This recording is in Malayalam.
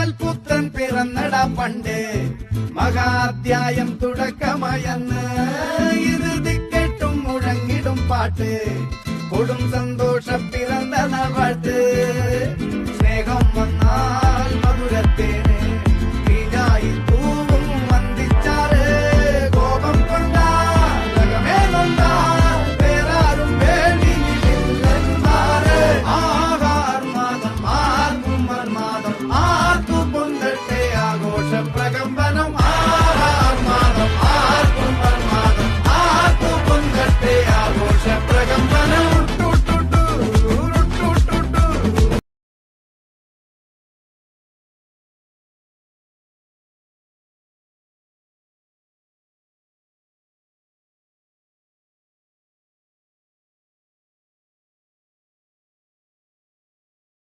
മണ്ണിൽ പുത്രൻ പിറന്നടാ പണ്ട് മഹാധ്യായം തുടക്കമയന്ന് ഇറുതി കേട്ടും മുഴങ്ങിടും പാട്ട് കൊടും സന്തോഷം പിറന്ന നാൾ വാഴ്ത്ത്